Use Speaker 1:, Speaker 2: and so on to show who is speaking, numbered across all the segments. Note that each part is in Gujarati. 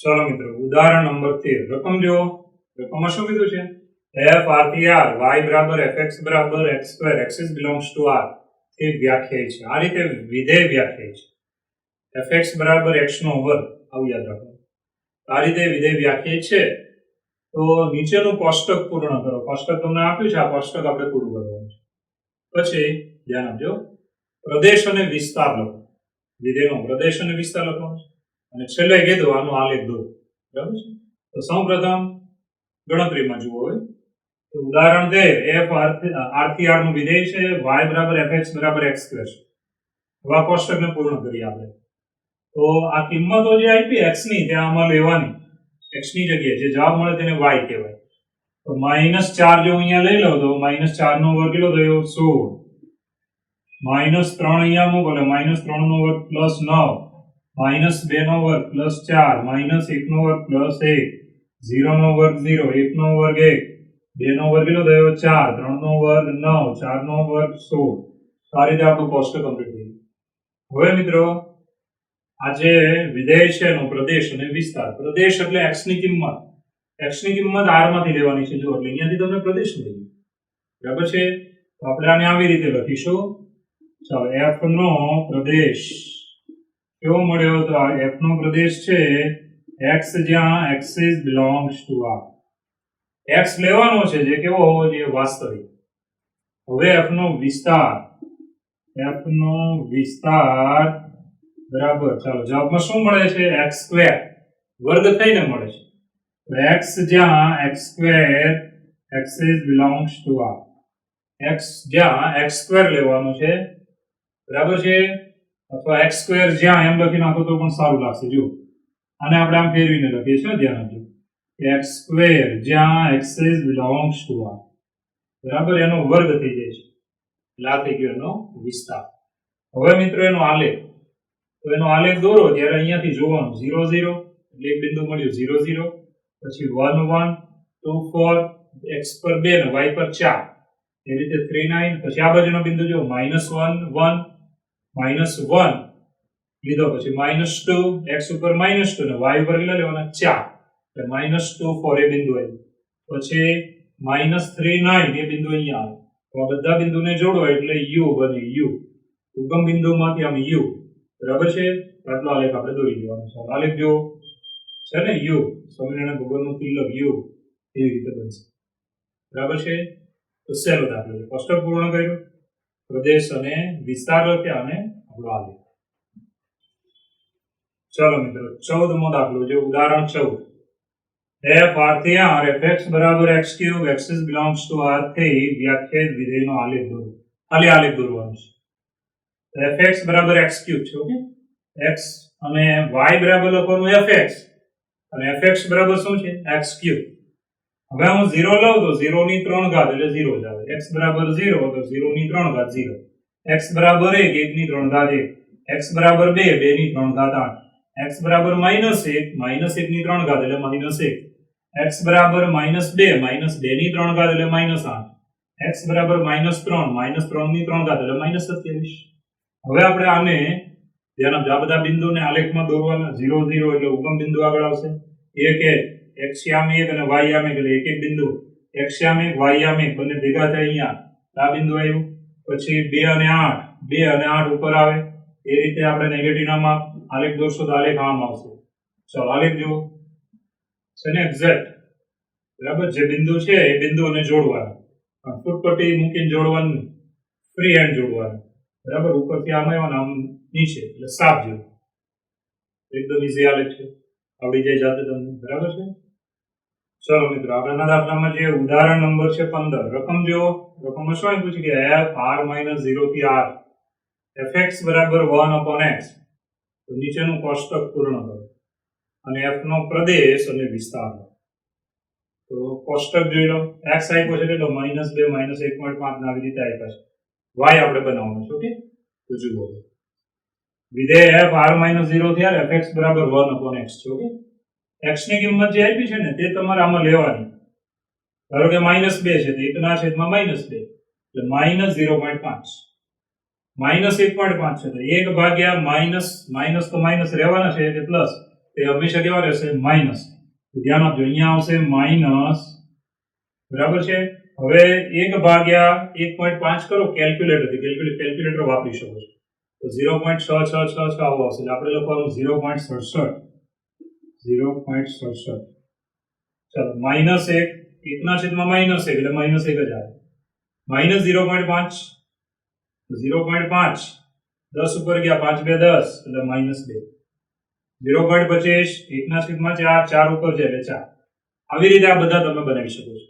Speaker 1: चलो मित्रों उदाहरण नंबर 13 रकम जो रकम શું કીધું છે f r થી r y બરાબર fx બરાબર x2 axis belongs to r એ વ્યાખ્યાય છે આ રીતે વિધેય વ્યાખ્યાય છે fx બરાબર x નો વર્ગ આવું યાદ રાખો આ રીતે વિધેય વ્યાખ્યાય છે તો નીચેનું કોષ્ટક પૂર્ણ કરો કોષ્ટક તમને આપ્યું છે આ કોષ્ટક આપણે પૂરું કરવાનું છે પછી ધ્યાન આપજો પ્રદેશ અને વિસ્તાર લખો વિધેયનો પ્રદેશ અને વિસ્તાર લખવાનો છે અને છેલ્લે કીધું આનો આલેખ દોરો બરાબર છે તો સૌપ્રથમ ગણતરીમાં જુઓ હવે તો ઉદાહરણ દે f r થી r નું વિધેય છે y બરાબર fx બરાબર x2 છે હવે આ કોષ્ટકને પૂર્ણ કરીએ આપણે તો આ કિંમતો જે આપી x ની તે આમાં લેવાની x ની જગ્યાએ જે જવાબ મળે તેને y કહેવાય તો -4 જો અહીંયા લઈ લો તો -4 નો વર્ગ કેટલો થયો 16 -3 અહીંયા મૂકો એટલે -3 નો વર્ગ +9 -2 નો વર્ગ +4 -1 નો વર્ગ +1 0 નો વર્ગ 0 1 નો વર્ગ 1 2 નો વર્ગ કેટલો થયો 4 3 નો વર્ગ 9 4 નો વર્ગ 16 આ રીતે આપણું કોષ્ટક કમ્પ્લીટ થઈ ગયું હવે મિત્રો આ જે વિધેય છે એનો પ્રદેશ અને વિસ્તાર પ્રદેશ એટલે x ની કિંમત r માંથી લેવાની છે જો એટલે અહીંયાથી તમને પ્રદેશ મળી ગયો બરાબર છે તો આપણે આને આવી રીતે લખીશું ચાલો f નો પ્રદેશ કેવો મળ્યો તો આ f નો પ્રદેશ છે x જ્યાં axis belongs to r x લેવાનો છે જે કેવો હોવો જોઈએ વાસ્તવિક હવે f નો વિસ્તાર બરાબર ચાલો જવાબમાં શું મળે છે x2 વર્ગ થઈને મળે છે તો x જ્યાં x2 axis belongs to r x જ્યાં x2 લેવાનો છે બરાબર છે અથવા x2 જ્યાં એમ લખી નાખો તો પણ સારું લાગશે જો આને આપણે આમ ફેરવીને લખીએ છીએ ધ્યાન આપજો x2 જ્યાં axis belongs to r બરાબર એનો વર્ગ થઈ જાય છે એટલે આ થઈ ગયો એનો વિસ્તાર હવે મિત્રો એનો આલેખ તો એનો આલેખ દોરો ત્યારે અહીંયાથી જોવાનું 0 0 એટલે એક બિંદુ મળ્યું 0 0 પછી 1 1 2 4 x પર 2 ને y પર 4 એ રીતે 3 9 પછી આ બાજુનો બિંદુ જો -1 1 -1 લીધો પછી -2 x ઉપર -2 ને y ઉપર કેટલા લેવાના 4 એટલે -2 4 એ બિંદુ આવ્યું પછી -3 9 એ બિંદુ અહીંયા આવે તો આ બધા બિંદુને જોડો એટલે u બને u ઉગમ બિંદુમાંથી આમ u બરાબર છે આટલો આલેખ આપણે દોરી દેવાનો છે આલેખ જો છે ને u સ્વામિનારાયણ ભગવાનનું તિલક u એવી રીતે બનશે બરાબર છે તો સહેલો દાખલો છે કોષ્ટક પૂર્ણ કર્યું પ્રદેશ અને વિસ્તાર લખ્યા અને આપણો આલેખ ચલો મિત્રો 14મો દાખલો છે ઉદાહરણ 14 f r થી r fx બરાબર x3 axis belongs to r થી વ્યાખ્યાયિત વિધેયનો આલેખ દોરો ખાલી આલેખ દોરવાનો છે fx બરાબર x3 છે ઓકે x અને y બરાબર લખવાનું fx અને fx બરાબર શું છે x3 હવે હું 0 લઉં તો 0 ની 3 ઘાત એટલે 0 જ આવે x બરાબર 0 તો 0 ની 3 ઘાત 0 x બરાબર 1 1 ની 3 ઘાત 1 x બરાબર 2 2 ની 3 ઘાત 8 x બરાબર -1 -1 ની 3 ઘાત એટલે -1 x બરાબર -2 -2 ની 3 ઘાત એટલે -8 x બરાબર -3 -3 ની 3 ઘાત એટલે -27 હવે આપણે આને ધ્યાન આપજો આ બધા બિંદુને આલેખમાં દોરવાના 0 0 એટલે ઉગમ બિંદુ આગળ આવશે 1 1 x યામ 1 અને y યામ 1 એટલે એક એક બિંદુ x યામ 1 y યામ 1 બંને ભેગા થાય અહીંયા આ બિંદુ આવ્યું પછી 2 અને 8 ઉપર આવે એ રીતે આપણે નેગેટિવમાં આલેખ દોરશો તો આલેખ આમ આવશે ચાલો આલેખ જુઓ છે ને એક્ઝેક્ટ બરાબર જે બિંદુ છે એ બિંદુઓને જોડવાના ફૂટપટ્ટી મૂકીને જોડવાનું ફ્રી હેન્ડ જોડવાનું બરાબર ઉપરથી આમ આવ્યા આમ નીચે એટલે સાફ જેવું એકદમ ઈઝી આલેખ છે આવડી જાય જાતે તમને બરાબર છે ચલો મિત્રો આગળના દાખલામાં જે ઉદાહરણ નંબર છે 15 રકમ જો રકમમાં શું આપ્યું છે કે f r - 0 થી r fx બરાબર 1/x તો નીચેનું કોષ્ટક પૂર્ણ કરો અને f નો પ્રદેશ અને વિસ્તાર તો કોષ્ટક જોઈ લો x આપ્યો છે એટલે -2 -1.5 ના આવી રીતે આપ્યા છે y આપણે બનાવવાનું છે ઓકે તો જુઓ વિધેય f r - 0 થી r fx બરાબર 1/x છે ઓકે x ની કિંમત જે આપી છે ને તે તમારે આમાં લેવાની ધારો કે -2 છે તો 1 ના છેદમાં -2 એટલે -0.5 -1.5 છે તો 1 ભાગ્યા માઇનસ તો માઇનસ રહેવાના છે એટલે પ્લસ તે હંમેશા કેવા રહેશે માઇનસ. ધ્યાન આપજો અહીંયા આવશે માઇનસ બરાબર છે. હવે 1 ભાગ્યા 1.5 કરો કેલ્ક્યુલેટરથી કેલ્ક્યુલેટર વાપરી શકો છો તો 0.6666 આવું આવશે એટલે આપણે લખવાનું 0.67 0.67. ચાલો માઇનસ 1 1 એટલે માઇનસ 1 જ આવે. માઇનસ 0.5 0.5 10 ઉપર ગયા 5 2 10 એટલે માઇનસ 2. 0.25 1/4 4 ઉપર છે એટલે 4. આવી રીતે આ બધા તમે બનાવી શકો છો.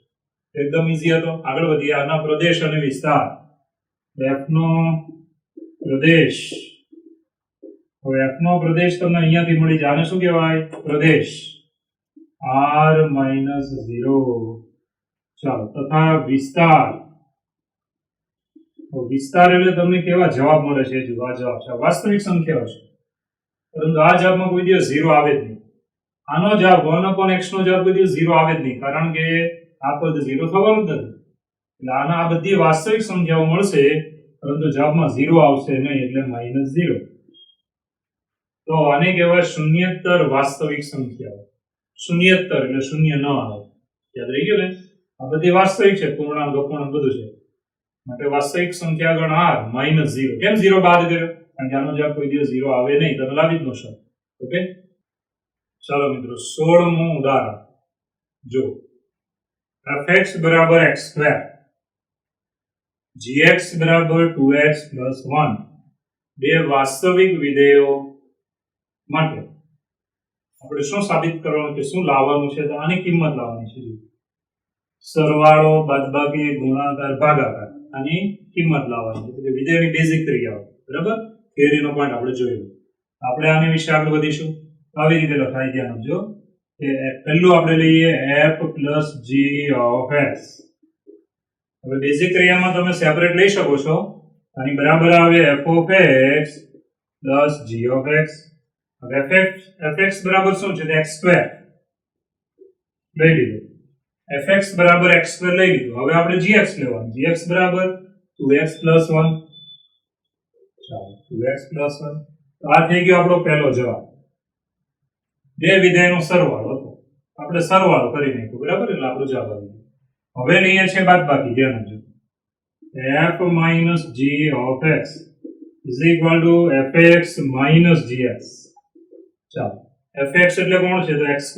Speaker 1: એકદમ ઈઝી હતો. આગળ વધીએ. આના પ્રદેશ અને વિસ્તાર. f નો પ્રદેશ. હવે f નો પ્રદેશ તમને અહીંયાથી મળી જાય. આને શું કહેવાય? પ્રદેશ r - 0. ચાલો તથા વિસ્તાર. વિસ્તાર એટલે તમને કેવા જવાબ મળે છે? જો આ જવાબ છે વાસ્તવિક સંખ્યાઓ છે પરંતુ આ જવાબમાં કોઈ દિવસ 0 આવે જ નહીં. આનો જવાબ 1/x નો જવાબ કોઈ દિવસ 0 આવે જ નહીં કારણ કે આ પદ 0 થવાનું જ નથી. એટલે આના આ બધી વાસ્તવિક સંખ્યાઓ મળશે પરંતુ જવાબમાં 0 આવશે નહીં એટલે -0. તો આને કહેવાય શૂન્યેતર વાસ્તવિક સંખ્યાઓ. શૂન્યેતર એટલે શૂન્ય ન આવે. યાદ રહી ગયું ને? આ બધી વાસ્તવિક છે. પૂર્ણાંક અપૂર્ણાંક બધું છે માટે વાસ્તવિક સંખ્યા ગણ r -0. કેમ 0 બાદ કર્યો? કારણ કે આનો જવાબ કોઈ દિવસ 0 આવે નહીં. તમે લાવી જ ન શકો. ઓકે ચાલો મિત્રો 16મું ઉદાહરણ જો fx બરાબર x² gx બરાબર 2x + 1 બે વાસ્તવિક વિધેયો માટે આપણે શું સાબિત કરવાનું છે? શું લાવવાનું છે? તો આની કિંમત લાવવાની છે. સરવાળો બાદબાકી ગુણાકાર ભાગાકાર આની કિંમત લાવવાની છે. વિધેયની બેઝિક ક્રિયાઓ બરાબર થિયરીનો પોઈન્ટ આપણે જોયો. આપણે આની વિશે આગળ વધીશું. આવી રીતે લખાય. ધ્યાન આપજો કે પહેલું આપણે લઈએ f + g of x. હવે બેઝિક ક્રિયામાં તમે સેપરેટ લઈ શકો છો. આની બરાબર આવે f of x + g of x. હવે fx બરાબર શું છે? x² લઈ લીધું. fx બરાબર x² લઈ લીધું. હવે આપણે gx લેવાનું. gx બરાબર 2x + 1. ચાલો 2x + 1. તો આ થઈ ગયો આપણો પહેલો જવાબ. બે વિધેયનો સરવાળો હતો. આપણે સરવાળો કરી નાખ્યો બરાબર એટલે આપણો જવાબ આવી ગયો. હવે લઈએ છે બાદબાકી. ધ્યાન આપજો f - g of x = fx - gx. ચાલો fx એટલે કોણ છે? તો x²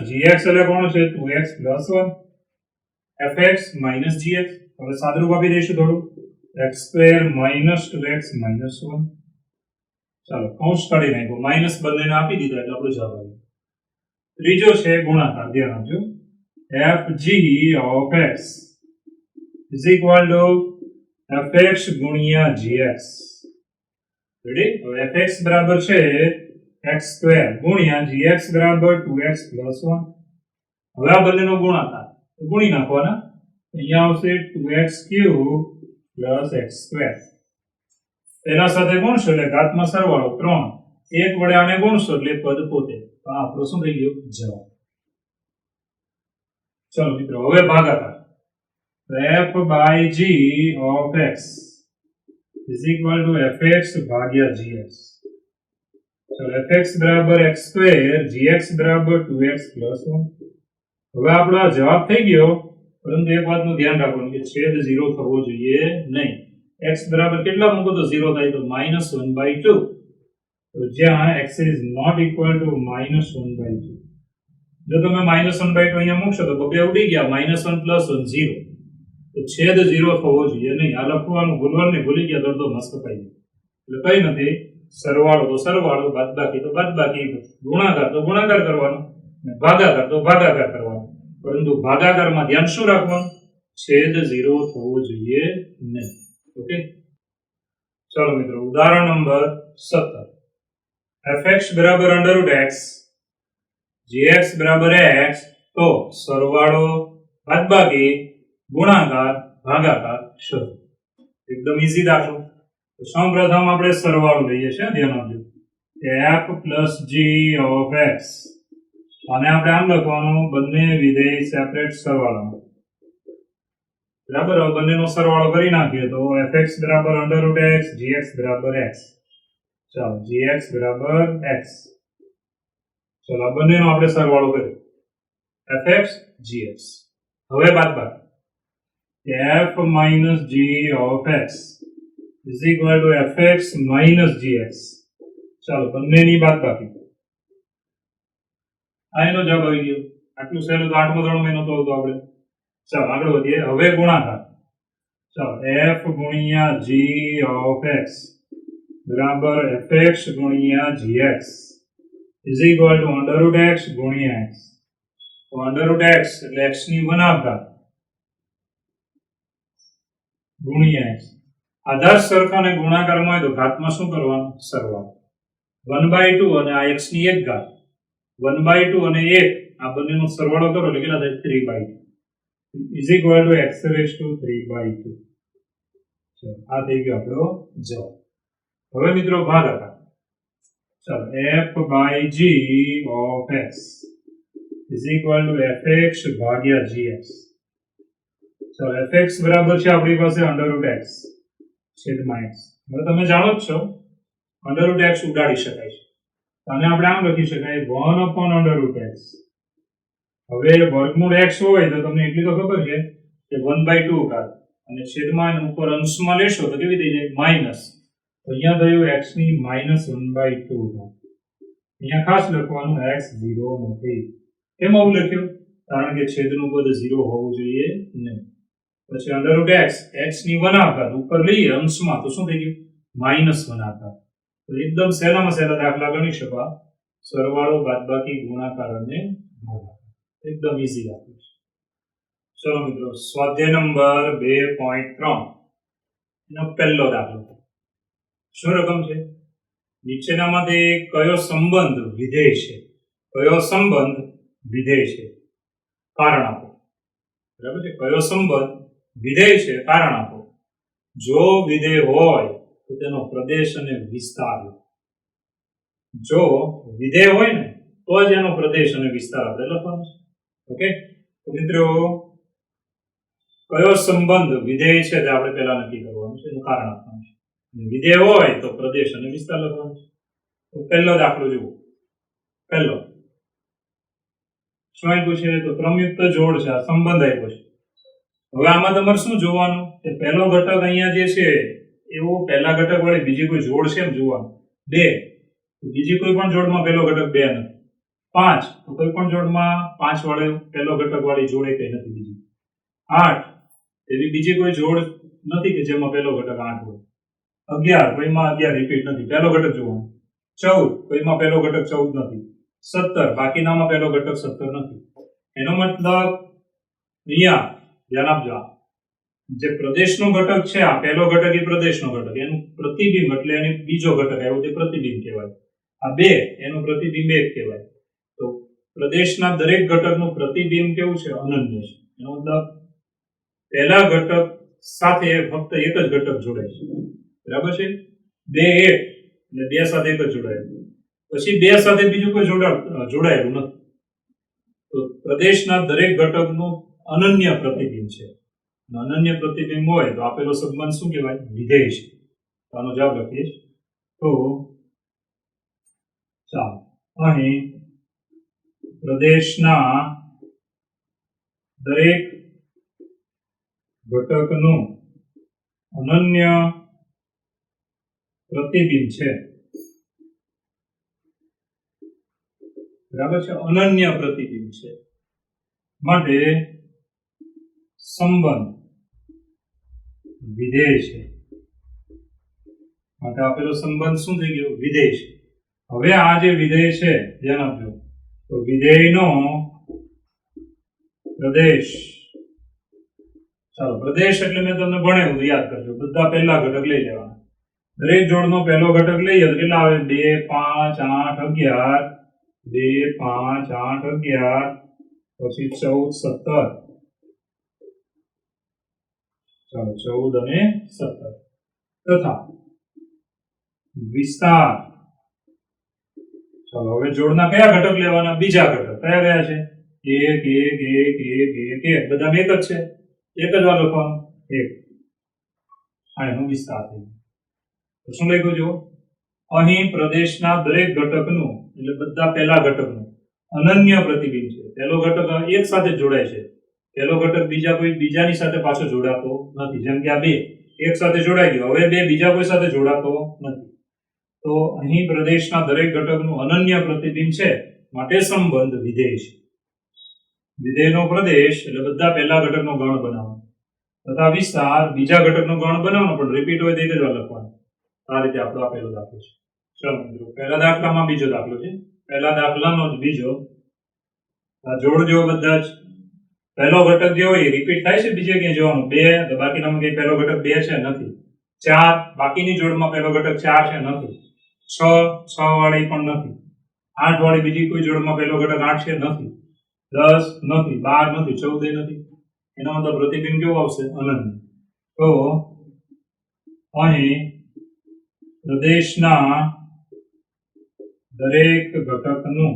Speaker 1: -gx એટલે કોણ છે? 2x + 1. fx - gx. હવે સાદુરૂપ આપી દઈશું થોડું. x² - 2x - 1. ચાલો કૌંસ કાઢી નાખ્યો. માઈનસ બંનેને આપી દીધા એટલે આપણો જવાબ આવ્યો. ત્રીજો છે ગુણાકાર. ધ્યાન આપજો fg of x = fx * gx. Ready? હવે fx બરાબર છે x² ગુણ્યા gx બરાબર 2x + 1. હવે આ બંનેનો ગુણાકાર ગુણી નાખવાના. અહીંયા આવશે 2x³ + x². તેના સાથે ગુણશો એટલે ઘાતમાં સરવાળો 3. 1 વડે આને ગુણશો એટલે પદ પોતે. તો આ આપણો શું થઈ ગયો? જવાબ. ચલો મિત્રો હવે ભાગાકાર. f/g of x = fx / gx. ચલો fx બરાબર x² gx બરાબર 2x + 1. હવે આપણો આ જવાબ થઈ ગયો પરંતુ એક વાતનું ધ્યાન રાખવાનું કે છેદ 0 થવો જોઈએ નહીં. x બરાબર કેટલા મૂકો તો 0 થાય? તો -1/2. તો જ્યાં x is not equal to -1/2. જો તમે -1/2 અહીંયા મૂકશો તો બબે ઉડી ગયા. -1 + 1 0. તો છેદ 0 થવો જોઈએ નહીં. આ લખવાનું ભૂલવાને ભૂલી ગયા તો મસ્ત પાઈ એટલે કઈ નથી. સરવાળો તો સરવાળો, બાદબાકી તો બાદબાકી, ગુણાકાર તો ગુણાકાર કરવાનો, ભાગાકાર તો ભાગાકાર કરવાનો. પરંતુ ભાગાકારમાં ધ્યાન શું રાખવાનું? છેદ 0 થવો જોઈએ નહીં. ઓકે ચાલો મિત્રો ઉદાહરણ નંબર 17. fx બરાબર √x gx બરાબર x. તો સરવાળો બાદબાકી ગુણાકાર ભાગાકાર શોધો. એકદમ ઈઝી દાખલો. તો સૌપ્રથમ આપણે સરવાળો લઈએ છીએ. ધ્યાન આપજો f + g of x. અને આપણે આમ લખવાનું બંને વિધેય સેપરેટ સરવાળામાં. બરાબર? હવે બંનેનો સરવાળો કરી નાખીએ તો fx બરાબર √x gx બરાબર x. ચાલો gx બરાબર x. ચાલો આ બંનેનો આપણે સરવાળો કરીએ fx gx. હવે બાદબાકી f minus g of x is equal to fx minus gx. ચાલો બંનેની બાદબાકી. આ એનો જવાબ આવી ગયો. આટલું સહેલું તો 8મા ધોરણમાં નહોતું આવતું આપણે. ચાલો આગળ વધીએ. હવે ગુણાકાર. ચાલો f ગુણ્યા g of x બરાબર fx ગુણ્યા gx is equal to under root x ગુણ્યા x. તો under root x એટલે x ની 1/2 ગુણ્યા x. આધાર સરખાને ગુણાકારમાં હોય તો ઘાતમાં શું કરવાનું? સરવાળો. 1/2 અને આ x ની 1 ઘાત. 1/2 અને 1 આ બંનેનો સરવાળો કરો એટલે કેટલા થાય? 3/2 is equal to x raised to 3/2. ચલો આ થઈ ગયો આપણો જવાબ. હવે મિત્રો ભાગાકાર. ચલો f by g of x is equal to fx ભાગ્યા gx. ચલો fx બરાબર છે આપણી પાસે under root x છેદમાં x. હવે તમે જાણો જ છો under root x ઉડાડી શકાય છે. અને આપણે આમ લખી શકાય 1 upon under root x. હવે વર્ગમૂળ x હોય તો તમને એટલી તો ખબર છે કે 1/2 ઘાત અને છેદમાં ઉપર અંશમાં લેશો તો કેવી થઈ જાય? માઈનસ. તો અહીંયા થયું x ની -1/2 ઘાત. અહીંયા ખાસ લખવાનું x 0 નથી. કેમ આવું લખ્યું? કારણ કે છેદનું પદ 0 હોવું જોઈએ નહીં. પછી under root x x ની 1/2 ઉપર લઈએ અંશમાં તો શું થઈ ગયું? -1/2. તો એકદમ સહેલામાં સહેલા દાખલા ગણી શકાય. સરવાળો બાદબાકી ગુણાકાર અને ભાગાકાર. એકદમ ઈઝી દાખલો છે. ચલો મિત્રો સ્વાધ્યાય નંબર 2.3 એનો પહેલો દાખલો. શું રકમ છે? નીચેનામાંથી કયો સંબંધ વિધેય છે? કયો સંબંધ વિધેય છે? કારણ આપો. બરાબર છે? કયો સંબંધ વિધેય છે? કારણ આપો. જો વિધેય હોય તો તેનો પ્રદેશ અને વિસ્તાર. જો વિધેય હોય ને તો જ એનો પ્રદેશ અને વિસ્તાર આપણે લખવાનો છે. ઓકે, તો મિત્રો કયો સંબંધ વિધેય છે તે આપણે પહેલા નક્કી કરવાનું છે, એનું કારણ આપવાનું છે. વિધેય હોય તો પ્રદેશ અને વિસ્તાર લખવાનો છે. તો પહેલો દાખલો જુઓ. પહેલો શું આપ્યું છે? તો ક્રમયુક્ત જોડ છે, આ સંબંધ આપ્યો છે. હવે આમાં તમારે શું જોવાનું કે પહેલો ઘટક અહીંયા જે છે એવો પહેલા ઘટક વાળી બીજી કોઈ જોડ છે એમ જોવાનું. 2 તો બીજી કોઈ પણ જોડમાં પહેલો ઘટક 2 નથી. 5 તો કોઈ પણ જોડમાં 5 વાળે પહેલો ઘટક વાળી જોડ કઈ નથી બીજી. 8 એવી બીજી કોઈ જોડ નથી કે જેમાં પહેલો ઘટક 8 હોય. 11 કોઈમાં 11 રિપીટ નથી, પહેલો ઘટક જોવાનો. 14 કોઈમાં પહેલો ઘટક 14 નથી. 17 બાકીનામાં પહેલો ઘટક 17 નથી. એનો મતલબ અહીંયા ધ્યાન આપજો, જે પ્રદેશનો ઘટક છે આ પહેલો ઘટક એ પ્રદેશનો ઘટક, એનું પ્રતિબિંબ એટલે એની બીજો ઘટક આવ્યો તે પ્રતિબિંબ કહેવાય. આ 2 એનું પ્રતિબિંબ 1 કહેવાય. તો પ્રદેશના દરેક ઘટકનું પ્રતિબિંબ કેવું છે? અનન્ય છે. એનો મતલબ પહેલા ઘટક સાથે ફક્ત એક જ ઘટક જોડાય છે. બરાબર છે? 2 1 એટલે 2 સાથે એક જ જોડાયેલું. પછી 2 સાથે બીજું કોઈ જોડાયેલું નથી. તો પ્રદેશના દરેક ઘટકનું અનન્ય પ્રતિબિંબ છે. અનન્ય પ્રતિબિંબ હોય તો આપેલો સંબંધ શું કહેવાય? વિધેય છે. તો આનો જવાબ લખીએ. તો ચાલો અહીં પ્રદેશના દરેક ઘટકનું અનન્ય પ્રતિબિંબ છે. બરાબર છે? અનન્ય પ્રતિબિંબ છે માટે સંબંધ વિધેય છે. માટે આપેલો સંબંધ શું થઈ ગયો? વિધેય છે. હવે આ જે વિધેય છે ધ્યાન આપજો, તો વિધેયનો પ્રદેશ. ચાલો પ્રદેશ એટલે મેં તમને ભણાવ્યું, યાદ કરજો. બધા પહેલા ઘટક લઈ લેવાના. દરેક જોડનો પહેલો ઘટક લઈએ તો કેટલા આવે? 2 5 8 11. 2 5 8 11 પછી 14 17. ચાલો 14 અને 17 તથા વિસ્તાર. ચાલો હવે જોડના કયા ઘટક લેવાના? બીજા ઘટક કયા ગયા છે? 1 1 1 1 1 બધા એક જ છે, એક જ વાર લખવાનું 1. આ એનો વિસ્તાર થઈ ગયો. તો શું લખ્યું? જો અહીં પ્રદેશના દરેક ઘટકનું એટલે બધા પહેલા ઘટકનું અનન્ય પ્રતિબિંબ છે. પહેલો ઘટક એક સાથે જોડાય છે, પહેલો ઘટક બીજાની સાથે પાછો જોડાતો નથી. જેમ કે આ બે એક સાથે જોડાઈ ગયો, હવે બે બીજા કોઈ સાથે જોડાતો નથી. તો અહીં પ્રદેશના દરેક ઘટકનું અનન્ય પ્રતિબિંબ છે, માટે સંબંધ વિધેય છે. વિધેયનો પ્રદેશ એટલે બધા પહેલા ઘટકનો ગણ બનાવવાનો તથા વિસ્તાર બીજા ઘટકનો ગણ બનાવવાનો, પણ રિપીટ હોય તો એક જ વાર લખવાનું. આ રીતે આપણો આ પહેલો દાખલો છે. ચલો મિત્રો, પહેલા દાખલામાં બીજો દાખલો છે. પહેલા દાખલાનો જ બીજો આ જોડજો બધા જ. પહેલો ઘટક જે હોય એ રિપીટ થાય છે, બીજે ક્યાંય જોવાનું 2 તો બાકીનામાં કઈ પહેલો ઘટક 2 છે નથી. 4 બાકીની જોડમાં પહેલો ઘટક 4 છે નથી. 6 વાળી પણ નથી. 8 વાળી બીજી કોઈ જોડમાં પહેલો ઘટક 8 છે નથી. 10 નથી, 12 નથી, 14 નથી. એનો મતલબ પ્રતિબિંબ કેવો આવશે? અનન્ય. તો અહીં પ્રદેશના દરેક ઘટકનું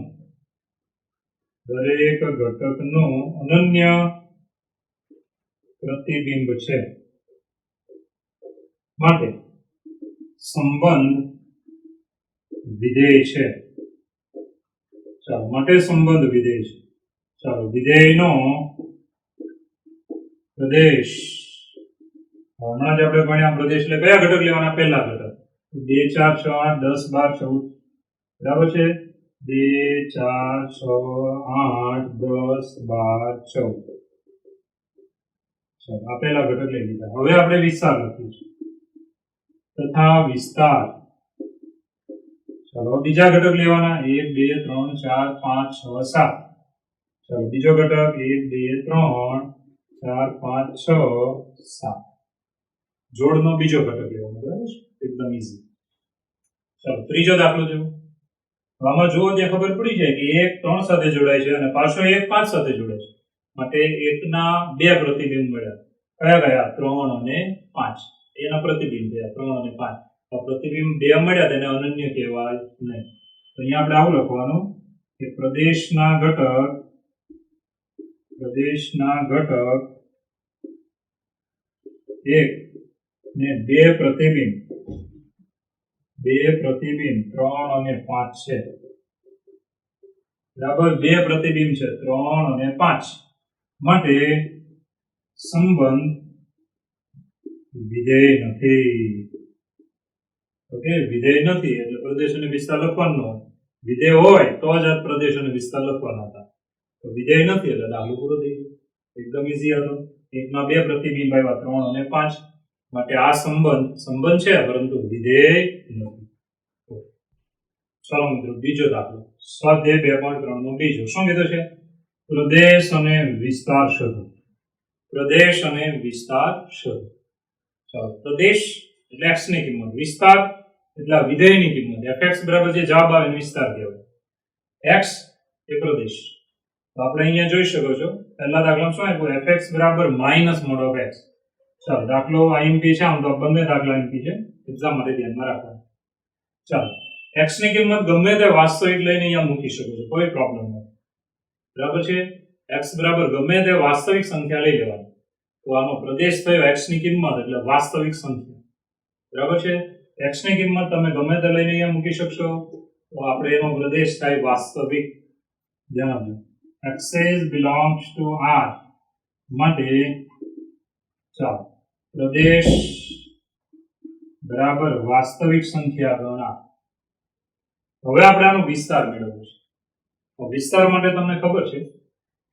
Speaker 1: અનન્ય પ્રતિબિંબ છે, માટે સંબંધ વિધેય છે. ચાલો, માટે સંબંધ વિધેય છે. ચાલો, વિધેયનો પ્રદેશ હમણાં જ આપણે ભણ્યા. પ્રદેશ એટલે કયા ઘટક લેવાના? પહેલા ઘટક. 2 4 6 8 10 12 14 બરાબર છે. 2 4 6 8 10 12 14. ચાલો, આ પહેલા ઘટક લઈ લીધા. હવે આપણે વિસ્તાર લખીશું તથા વિસ્તાર. ચાલો, બીજા ઘટક લેવાના 1 2 3 4 5 6 7. ચાલો, બીજો ઘટક 1 2 3 4 5 6 7. જોડનો બીજો ઘટક લેવાનો. બરાબર છે, એકદમ ઈઝી. ચાલો, ત્રીજો દાખલો જોવો. આમાં જુઓ ત્યાં ખબર પડી જાય કે 1 3 સાથે જોડાય છે અને પાછો 1 5 સાથે જોડાય છે, માટે 1 ના 2 પ્રતિબિંબ મળ્યા. કયા કયા? 3 અને 5. એના પ્રતિબિંબ થયા 3 અને 5. તો પ્રતિબિંબ 2 મળ્યા તેને અનન્ય કહેવાય નહીં. તો અહીંયા આપણે આવું લખવાનું કે પ્રદેશના ઘટક 1 ને 2 પ્રતિબિંબ 3 અને 5 છે. બરાબર, 2 પ્રતિબિંબ છે 3 અને 5, માટે સંબંધ વિધેય નથી. ઓકે, વિધેય નથી એટલે પ્રદેશ અને વિસ્તાર લખવાનો હોય. વિધેય હોય તો જ આ પ્રદેશ અને વિસ્તાર લખવાના હતા. તો વિધેય નથી એટલે દાખલો પૂરો થઈ ગયો. એકદમ ઈઝી હતો. 1 ના 2 પ્રતિબિંબ આવ્યા 3 અને 5, માટે આ સંબંધ છે પરંતુ વિધેય નથી. ચાલો મિત્રો, બીજો દાખલો. સ્વાધ્યાય 2.3 નો બીજો. શું કીધું છે? પ્રદેશ અને વિસ્તાર શોધો. પ્રદેશ અને વિસ્તાર શોધો. ચાલો, પ્રદેશ એટલે x ની કિંમત, વિસ્તાર એટલે વિધેયની કિંમત. fx બરાબર જે જવાબ આવે એને વિસ્તાર કહેવાય. x એ પ્રદેશ. તો આપણે અહીંયા જોઈ શકો છો પહેલા દાખલામાં શું આપ્યું? fx બરાબર -mod of x. ચાલો, દાખલો IMP છે, આમ તો બંને દાખલા IMP છે, એક્ઝામ માટે ધ્યાનમાં રાખવાનું. ચાલો, x ની કિંમત ગમે તે વાસ્તવિક લઈને અહીંયા મૂકી શકો છો, કોઈ પ્રોબ્લેમ નથી. બરાબર છે, x બરાબર ગમે તે વાસ્તવિક સંખ્યા લઈ લેવાની. તો આનો પ્રદેશ થયો x ની કિંમત એટલે વાસ્તવિક સંખ્યા. બરાબર છે, x ની કિંમત તમે ગમે તે લઈને અહીંયા મૂકી શકશો, તો આપણે એનો પ્રદેશ થાય વાસ્તવિક. ધ્યાન આપજો, x belongs to R, માટે ચાલો પ્રદેશ બરાબર વાસ્તવિક સંખ્યા ગણા. હવે આપણે આનો વિસ્તાર મેળવવો છે. તો વિસ્તાર માટે તમને ખબર છે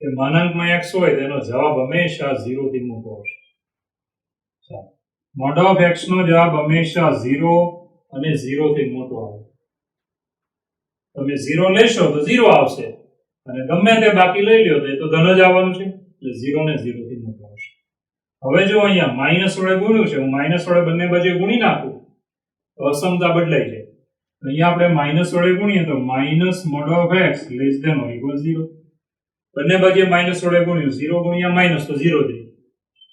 Speaker 1: કે માનાંકમાં x હોય તો એનો જવાબ હંમેશા 0 થી મોટો આવશે. ચાલો, mod of x નો જવાબ હંમેશા 0 અને 0 થી મોટો આવે. તમે 0 લેશો તો 0 આવશે અને ગમે તે બાકી લઈ લ્યો તો એ તો ધન જ આવવાનું છે, એટલે 0 ને 0 થી મોટો આવશે. હવે જો અહીંયા માઈનસ વડે ગુણ્યું છે, હું માઈનસ વડે બંને બાજુ ગુણી નાખું તો અસમતા બદલાઈ જાય. અહીંયા આપણે માઈનસ વડે ગુણીએ તો -mod of x less than or equal 0. બંને બાજુ માઈનસ વડે ગુણ્યું, 0 ગુણ્યા માઈનસ તો 0 જ રહે,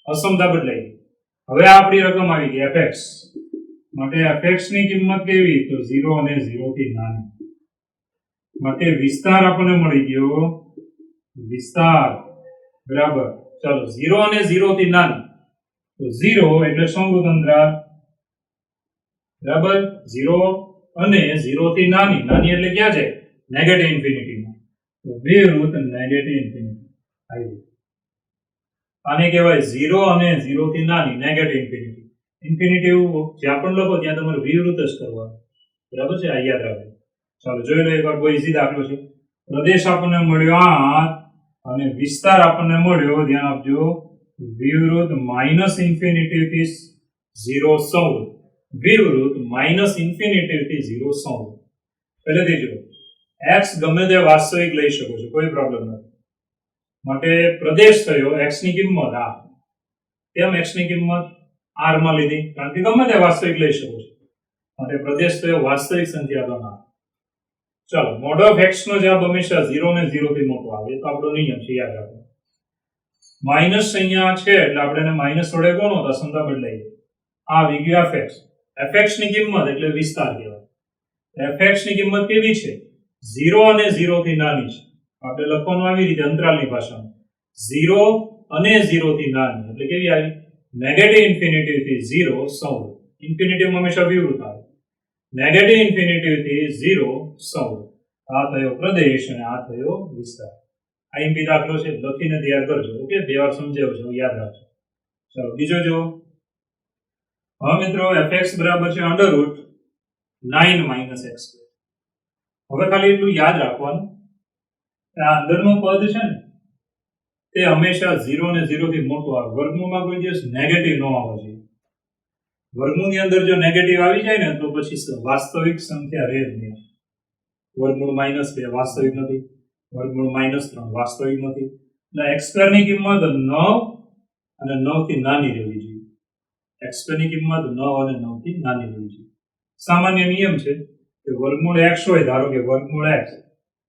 Speaker 1: અસમતા બદલાઈ ગઈ. હવે આપણી રકમ આવી ગઈ fx, માટે fx ની કિંમત કેવી? તો 0 અને 0 થી નાની, માટે વિસ્તાર આપણને મળી ગયો. વિસ્તાર બરાબર, ચાલો 0 અને 0 થી નાની, તો 0 એટલે સંગોતંત્ર બરાબર, 0 અને 0 થી નાની, નાની એટલે ક્યાં છે? નેગેટિવ ઇન્ફિનિટીમાં. તો વિરુદ્ધ નેગેટિવ ઇન્ફિનિટી આવી. આને કહેવાય 0 અને 0 થી નાની નેગેટિવ ઇન્ફિનિટી. ઇન્ફિનિટી જ્યાં પણ લખો ત્યાં તમારે વિરુદ્ધ જ કરવાનું. બરાબર છે? આ યાદ રાખજો. ચાલો જોઈ લો એકવાર બહુ ઈઝી દાખલો છે. પ્રદેશ આપણને મળ્યો 8 અને વિસ્તાર આપણને મળ્યો, ધ્યાન આપજો, વિરુદ્ધ માઇનસ ઇન્ફિનિટી થી 0 14. વિરુદ્ધ માઇનસ ઇન્ફિનિટી થી 0 14. પહેલેથી જુઓ, x ગમે તે વાસ્તવિક લઈ શકો છો, કોઈ પ્રોબ્લેમ નથી. માટે પ્રદેશ થયો x ની કિંમત આ. કેમ x ની કિંમત r માં લીધી? કારણ કે ગમે તે વાસ્તવિક લઈ શકો છો. માટે પ્રદેશ થયો વાસ્તવિક સંખ્યા ગણા. ચાલો, મોડ ઓફ x નો જવાબ હંમેશા 0 ને 0 થી મોટો આવે, તો આપણો નિયમ છે, યાદ રાખો. માઇનસ અહીંયા છે એટલે આપણે એને માઇનસ વડે ગણો તો સંખ્યા બદલાઈ જાય. આ આવી ગયું fx. fx ની કિંમત એટલે વિસ્તાર કહેવાય. fx ની કિંમત કેવી છે? 0 અને 0 થી નાની છે. આપણે લખવાનું આવી રીતે અંતરાલની ભાષામાં 0 અને 0 થી નાની એટલે કેવી આવી? નેગેટિવ ઇન્ફિનિટી થી 0 14. ઇન્ફિનિટી હંમેશા વિરુદ્ધ આવે. નેગેટિવ ઇન્ફિનિટી થી 0 14. આ થયો પ્રદેશ અને આ થયો વિસ્તાર. આઈએમપી દાખલો છે, લખીને તૈયાર કરજો. ઓકે, બે વાર સમજાવ્યો છે, યાદ રાખજો. ચાલો બીજો જો. હવે મિત્રો fx બરાબર છે √9 - x². હવે ખાલી એટલું યાદ રાખવાનું કે આ અંદરનું પદ છે ને તે હંમેશા 0 ને 0 થી મોટું આવે. વર્ગમૂળમાં કોઈ દિવસ નેગેટિવ ન આવવો જોઈએ. વર્ગમૂળની અંદર જો નેગેટિવ આવી જાય ને તો પછી વાસ્તવિક સંખ્યા રહે જ નહીં. વર્ગમૂળ -2 વાસ્તવિક નથી, વર્ગમૂળ -3 વાસ્તવિક નથી. એટલે x² ની કિંમત 9 અને 9 થી નાની રહેવી જોઈએ. x² ની કિંમત 9 અને 9 થી નાની રહેવી જોઈએ. સામાન્ય નિયમ છે કે વર્ગમૂળ x હોય, ધારો કે વર્ગમૂળ x,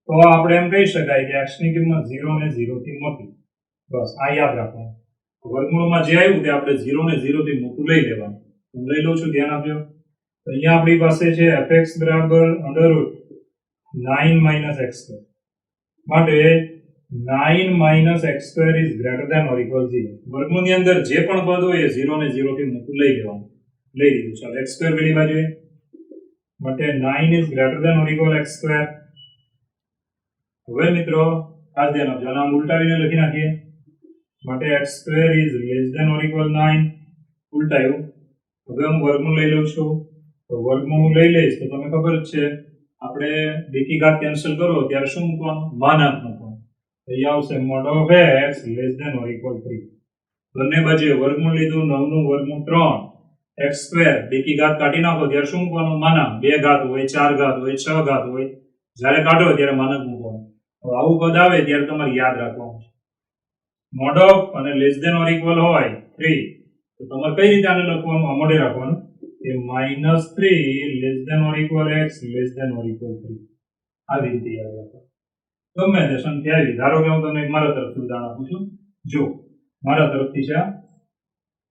Speaker 1: તો આપણે એમ કહી શકાય કે x ની કિંમત 0 ને 0 થી મોટી. બસ આ યાદ રાખવાનું. વર્ગમૂળમાં જે આવ્યું તે આપણે 0 ને 0 થી મોટું લઈ લેવાનું. હું લઈ લઉં છું, ધ્યાન આપજો. તો અહીંયા આપણી પાસે છે fx બરાબર √9 - x². માટે 9 - x² is greater than or equal 0. વર્ગમૂળની અંદર જે પણ પદ હોય એ 0 ને 0 થી મોટું લઈ લેવાનું. લઈ લીધું. ચાલો x² પેલી બાજુએ. માટે 9 is greater than or equal x². હવે મિત્રો ખાસ ધ્યાન આપજો, આમ ઉલટાવીને લખી નાખીએ. માટે x² is less than or equal 9. ઉલટાયું. હવે હું વર્ગમૂળ લઈ લઉં છું. તો વર્ગમૂળ લઈ લઈશ તો તમને ખબર જ છે આપણે બેકી ઘાત કેન્સલ કરો ત્યારે શું મૂકવાનું? માનાંક મૂકવાનું. તો અહીં આવશે mod of x less than or equal 3. બંને બાજુએ વર્ગમૂળ લીધું, 9 નું વર્ગમૂળ 3, x² બેકી ઘાત કાઢી નાખો ત્યારે શું મૂકવાનું? માનાંક. 2 ઘાત હોય, 4 ઘાત હોય, 6 ઘાત હોય, જ્યારે કાઢો ત્યારે માનાંક મૂકવાનું. તો આવું પદ આવે ત્યારે તમારે યાદ રાખવાનું છે. mod of અને less than or equal હોય 3, તો તમારે કઈ રીતે આને લખવાનું? આ મોઢે રાખવાનું કે -3 less than or equal x less than or equal 3. આવી રીતે યાદ રાખો. ગમે તે સંખ્યા આવી, ધારો કે હું તમને મારા તરફથી ઉદાહરણ આપું છું. જો મારા તરફથી છે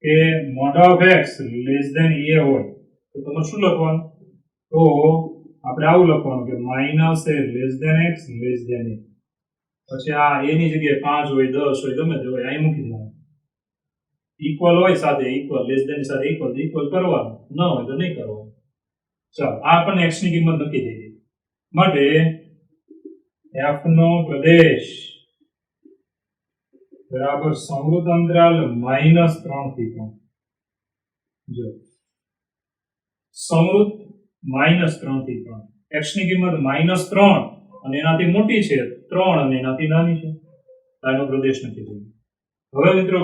Speaker 1: કે mod of x less than a હોય તો તમારે શું લખવાનું? તો આપણે આવું લખવાનું કે -a less than x less than a. પછી આ a ની જગ્યાએ 5 હોય, 10 હોય, ગમે તે હોય, અહીં મૂકી દેવાનું. ઇક્વલ હોય સાથે ઇક્વલ, લેસ ધેન સાથે ઇક્વલ કરવાનું, ન હોય તો નહીં કરવાનું. ચાલો આ પણ x ની કિંમત નક્કી થઈ ગઈ. માટે f નો પ્રદેશ બરાબર સમૃદ્ધ અંતરાલ -3 થી 3. જો સમૃદ્ધ -3 થી 3, x ની કિંમત -3 અને એનાથી મોટી છે, 3 અને એનાથી નાની છે. આનો પ્રદેશ નક્કી થઈ ગયો. હવે મિત્રો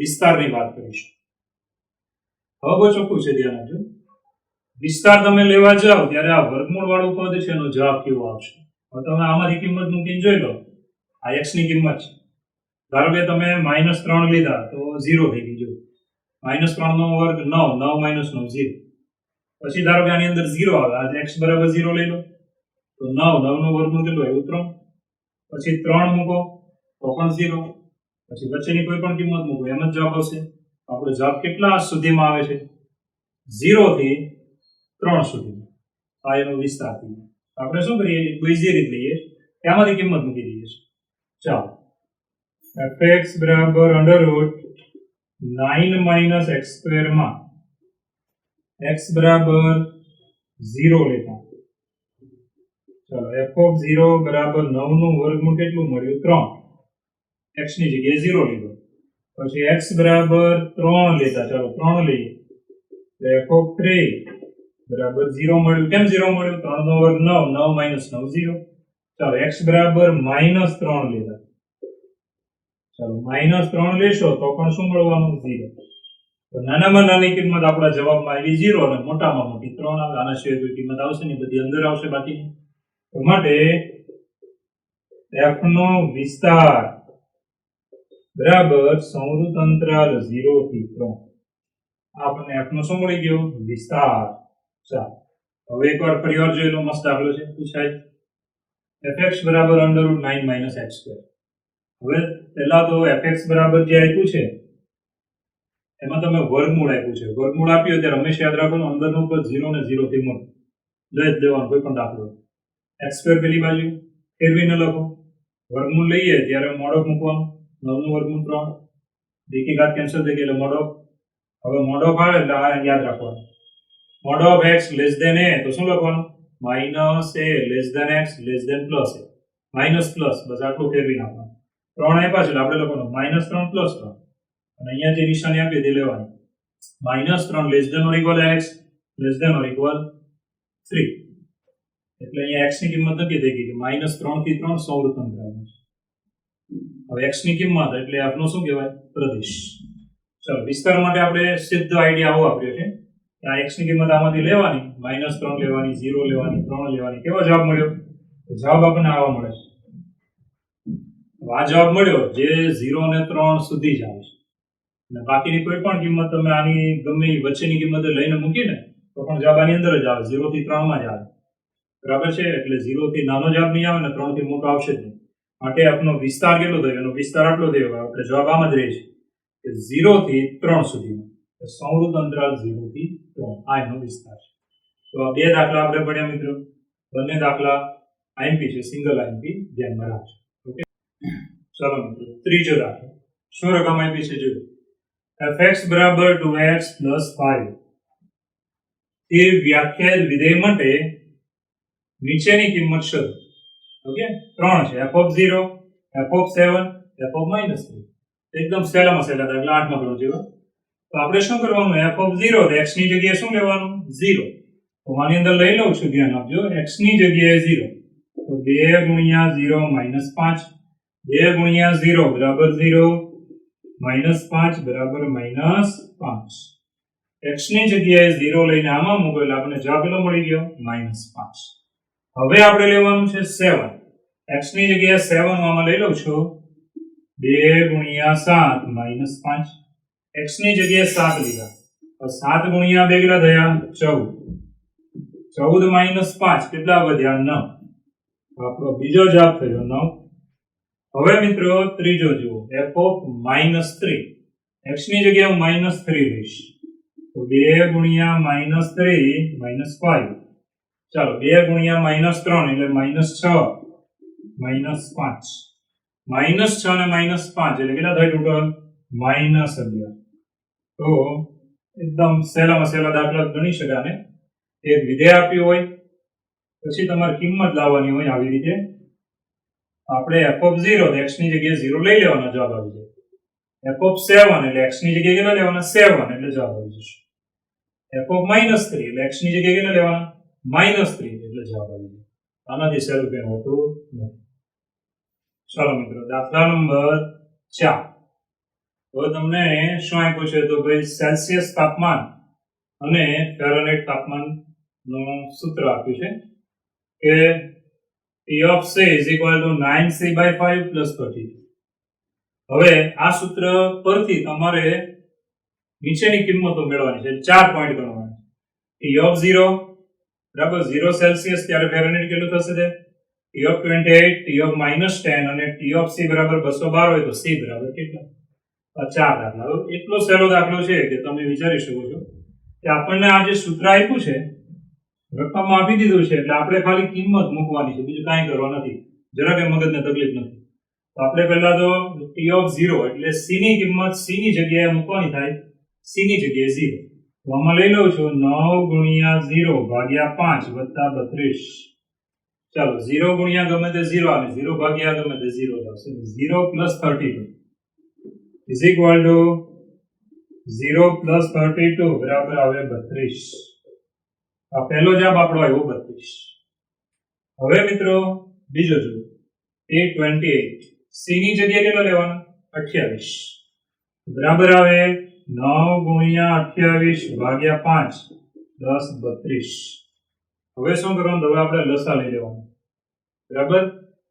Speaker 1: વિસ્તારની વાત કરીશું. હવે બહુ ચોખ્ખું છે, ધ્યાન આપજો. વિસ્તાર તમે લેવા જાઓ ત્યારે આ વર્ગમૂળ વાળું પદ છે એનો જવાબ કેવો આવશે? હવે તમે આમાંથી કિંમત મૂકીને જોઈ લો. આ x ની કિંમત છે. ધારો કે તમે -3 લીધા તો 0 થઈ ગઈ. જો -3 નો વર્ગ 9, 9 - 9 0. પછી ધારો કે આની અંદર 0 આવે, આ x બરાબર 0 લઈ લો તો 9 નો વર્ગમૂળ કેટલો આવ્યો? 3. પછી 3 મૂકો તો પણ 0. પછી વચ્ચેની કોઈ પણ કિંમત મૂકો એમ જ જવાબ આવશે. આપણો જવાબ કેટલા સુધીમાં આવે છે? 0 થી 3 સુધી. આ એનો વિસ્તાર થઈ ગયો. આપણે શું કરીએ? બીજી રીત લઈએ કે આમાંથી કિંમત મૂકી દઈએ છીએ. ચાલો fx બરાબર √9 - x² માં x બરાબર 0 લેતા ચાલો f(0) બરાબર 9 નું વર્ગમૂળ કેટલું મળ્યું 3 x ની જગ્યાએ 0 લીધો પછી x બરાબર 3 લેતા ચાલો 3 લઈએ તો f(3) બરાબર 0 મળ્યું કેમ 0 મળ્યું 3 નો વર્ગ 9 9 minus 9 0 ચાલો x બરાબર -3 લેતા ચાલો -3 લેશો તો પણ શું મળવાનું 0 તો નાનામાં નાની કિંમત આપણા જવાબમાં આવી 0 અને મોટામાં મોટી 3 આવે આના સિવાય કોઈ કિંમત આવશે નહીં બધી અંદર આવશે બાકી તો માટે f નો વિસ્તાર બરાબર સંવૃત અંતરાલ 0 થી 3 આપણને f નો શું મળી ગયો વિસ્તાર ચાલો હવે એકવાર ફરીવાર જોઈ લો મસ્ત દાખલો છે પૂછાય fx બરાબર √9 - x². હવે પહેલા તો fx બરાબર જે આપ્યું છે એમાં તમે વર્ગમૂળ આપ્યું છે વર્ગમૂળ આપ્યું ત્યારે હંમેશા યાદ રાખવાનું અંદરનું પદ 0 ને 0 થી મોટું લઈ દેવાનું કોઈ પણ દાખલો x² પેલી બાજુ ફેરવી ન લખો વર્ગમૂળ લઈએ ત્યારે મોડોક મૂકવાનું 9 નું વર્ગમૂળ 3 બેકી ઘાત કેન્સલ થઈ ગઈ એટલે મોડોક હવે મોડોક આવે એટલે આ યાદ રાખવાનું mod of x less than a તો શું લખવાનું minus a less than x less than plus a minus plus બસ આટલું ફેરવી નાખવાનું 3 આપ્યા છે એટલે આપણે લખવાનું -3 plus 3 અને અહીંયા જે નિશાની આપી તે લેવાની -3 less than or equal x less than or equal 3 એટલે અહીંયા x ની કિંમત નક્કી થઈ ગઈ કે -3 થી 3 સંવૃત અંતરાલમાં છે હવે x ની કિંમત એટલે આપનો શું કહેવાય પ્રદેશ ચલો વિસ્તાર માટે આપણે સીધો આઈડિયા આવો આપ્યો છે આ x ની કિંમત આમાંથી લેવાની -3 લેવાની 0 લેવાની 3 લેવાની કેવો જવાબ મળ્યો જવાબ આપણને આવા મળે છે આ જવાબ મળ્યો જે 0 અને 3 સુધી જ આવે છે અને બાકીની કોઈ પણ કિંમત તમે આની ગમે એ વચ્ચેની કિંમત લઈને મૂકીને તો પણ જવાબ આની અંદર જ આવે 0 થી 3 માં જ આવે બરાબર છે એટલે 0 થી નાનો જવાબ નહીં આવે ને 3 થી મોટો આવશે જ નહીં માટે આપનો વિસ્તાર કેટલો થયો એનો વિસ્તાર આટલો થયો આપણે જવાબ આમ જ રહે છે કે 0 થી 3 સુધીમાં સંવૃત અંતરાલ 0 થી 3 આ એનો વિસ્તાર છે તો આ બે દાખલા આપણે ભણ્યા મિત્રો બંને દાખલા આઈએમપી છે સિંગલ આઈએમપી ધ્યાનમાં રાખજો ઓકે ચલો મિત્રો ત્રીજો દાખલો શું રકમ આપી છે જો fx બરાબર 2x + 5 એ વ્યાખ્યાયિત વિધેય માટે નીચેની કિંમત શોધો ઓકે 3 છે f(0) f(7) f(-3) એકદમ સહેલામાં સહેલા દાખલા 8 માં ગણો જેવા તો આપણે શું કરવાનું f(0) તો x ની જગ્યાએ શું લેવાનું 0 તો આની અંદર લઈ લઉં છું ધ્યાન આપજો x ની જગ્યાએ 0 તો 2 * 0 - 5 2 * 0 બરાબર 0 -5 બરાબર -5 x ની જગ્યાએ 0 લઈને આમાં મૂકો એટલે આપણને જવાબ કેટલો મળી ગયો -5 હવે આપણે લેવાનું છે 7 x ની જગ્યાએ 7 આમાં લઈ લઉં છું 2 * 7 -5 x ની જગ્યાએ 7 લીધા તો 7 * 2 કેટલા થયા 14 5 કેટલા વધ્યા 9 આપણો બીજો જવાબ થયો 9 હવે મિત્રો ત્રીજો જુઓ f(-3) x ની જગ્યાએ હું -3 લઈશ તો 2 * -3 -5 ચાલો 2 * -3 એટલે -6 -5 -6 અને -5 એટલે કેટલા થાય ટોટલ -11 તો એકદમ સહેલામાં સહેલા દાખલા ગણી શકાય ને એક વિધેય આપ્યું હોય પછી તમારે કિંમત લાવવાની હોય આવી રીતે આપણે f(0) તો x ની જગ્યાએ 0 લઈ લેવાનો જવાબ આવી જાય f(7) એટલે x ની જગ્યાએ કેટલા લેવાના 7 એટલે જવાબ આવી જશે f(-3) એટલે x ની જગ્યાએ કેટલા લેવાના -3 એટલે જવાબ આવી જાય આનાથી સહેલું કંઈ હોતું નથી ચાલો મિત્રો દાખલા નંબર 4 હવે તમને શું આપ્યું છે તો ભાઈ સેલ્સિયસ તાપમાન અને ફેરનહીટ તાપમાનનું સૂત્ર આપ્યું છે કે T of C is equal to 9C/5 plus 32 હવે આ સૂત્ર પરથી તમારે નીચેની કિંમતો મેળવવાની છે 4 પોઈન્ટ ગણવાના T of 0 બરાબર 0 સેલ્સિયસ ત્યારે ફેરનહીટ કેટલું થશે તે T of 28 T of -10 અને T of C બરાબર 212 હોય તો C બરાબર કેટલા આ 4 દાખલા એટલો સહેલો દાખલો છે કે તમે વિચારી શકો છો કે આપણને આ જે સૂત્ર આપ્યું છે રકમ આપી દીધું છે એટલે આપણે ખાલી કિંમત મૂકવાની છે બીજું કાંઈ કરવા નથી જરા કે મગજને તકલીફ નથી તો આપણે પહેલા તો T of 0 એટલે C ની કિંમત C ની જગ્યાએ મૂકવાની થાય C ની જગ્યાએ 0 તો આમાં લઈ લઉં છું 9 * 0 / 5 + 32 ચાલો 0 ગુણ્યા ગમે તે 0 અને 0 ભાગ્યા ગમે તે 0 જ આવશે 0 + 32 ઇઝ ઇક્વલ ટુ 0 + 32 બરાબર આવે 32. આ પહેલો જવાબ આપણો આવ્યો 32. હવે મિત્રો બીજો જુઓ A28 C ની જગ્યાએ કેટલો લેવાનો 28 બરાબર આવે 9 ગુણ્યા 28 ભાગ્યા 5 10 32. હવે શું કરવાનું હવે આપણે લસા લઈ લેવાનું બરાબર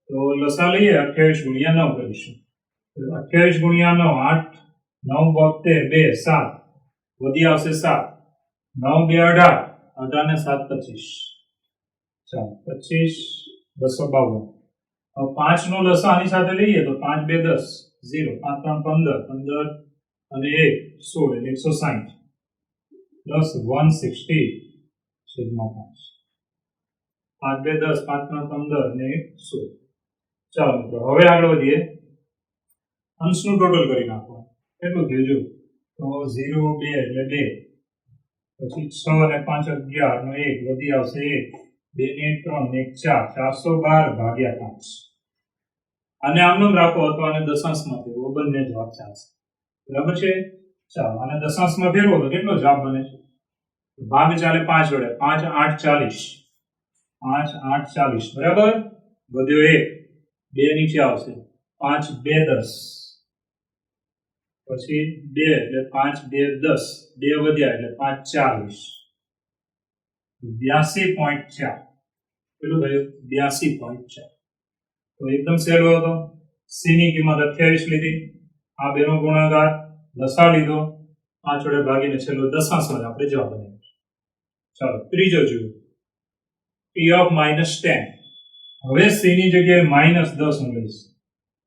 Speaker 1: તો લસા લઈએ 28 ગુણ્યા 9 કરીશું 28 ગુણ્યા 9 8 9 72 2 7 વધી આવશે 7 9 2 18 18 ને 7 25 ચાલો 25 252. હવે 5 નો લસા આની સાથે લઈએ તો 5 2 10 0 5 3 15 15 અને 1 16 એટલે 160 પ્લસ 160 છેદમાં 5 5 2 10 5 3 15 ને 16. ચાલો મિત્રો હવે આગળ વધીએ અંશનું ટોટલ કરી નાખો કેટલું થયું જો તો 0 2 એટલે 2 પછી 6 અને 5 11 નો 1 વધી આવશે 1 2 ને 3 ને 4 412 ભાગ્યા 5 અને આમનું રાખો અથવા આને દશાંશમાં ફેરવો બંને જવાબ ચાલશે બરાબર છે. ચાલો આને દશાંશમાં ફેરવો તો કેટલો જવાબ બને છે ભાગ ચાલે 5 વડે 5 8 40 5 8 40 બરાબર વધ્યો 1 2 નીચે આવશે 5 2 10 પછી 2 એટલે 5 2 10 2 વધ્યા એટલે 5 40 82.4 કેટલું થયું 82.4. તો એકદમ સહેલો હતો. સી ની કિંમત 28 લીધી આ બેનો ગુણાકાર લસા લીધો 5 વડે ભાગીને છેલ્લો દશાંશમાં આપણે જવાબ બનાવ્યો. ચાલો ત્રીજો જુઓ P of -10. હવે સી ની જગ્યાએ -10 હું લઈશ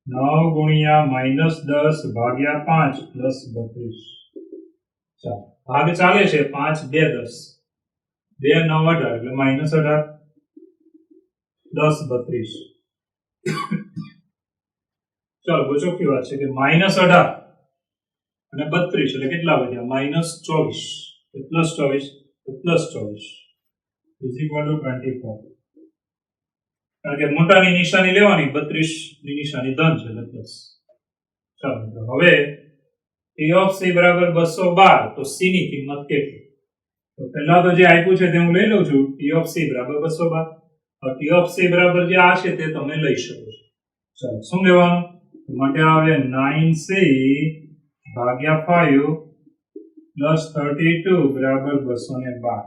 Speaker 1: 9 ગુણ્યા -10 ભાગ્યા 5 પ્લસ 32. ચાલો ભાગ ચાલે છે 5 2 10 2 9 18 એટલે -18 10 32. ચાલો બહુ ચોખ્ખી વાત છે કે -18 અને 32 એટલે કેટલા વધ્યા -24 +24 +24 ઇઝ ઇક્વલ ટુ 24. કારણ કે મોટાની નિશાની લેવાની 32 ની નિશાની ધન છે એટલે પ્લસ. ચાલો મિત્રો હવે P of C બરાબર 212 તો C ની કિંમત કેટલી તો પહેલા તો જે આપ્યું છે તે હું લઈ લઉં છું P of C બરાબર 212 और P of C બરાબર જે આ છે તે તમે લઈ શકો છો. ચાલો શું લેવાનું માટે આવે 9C ભાગ્યા 5 પ્લસ 32 બરાબર 212.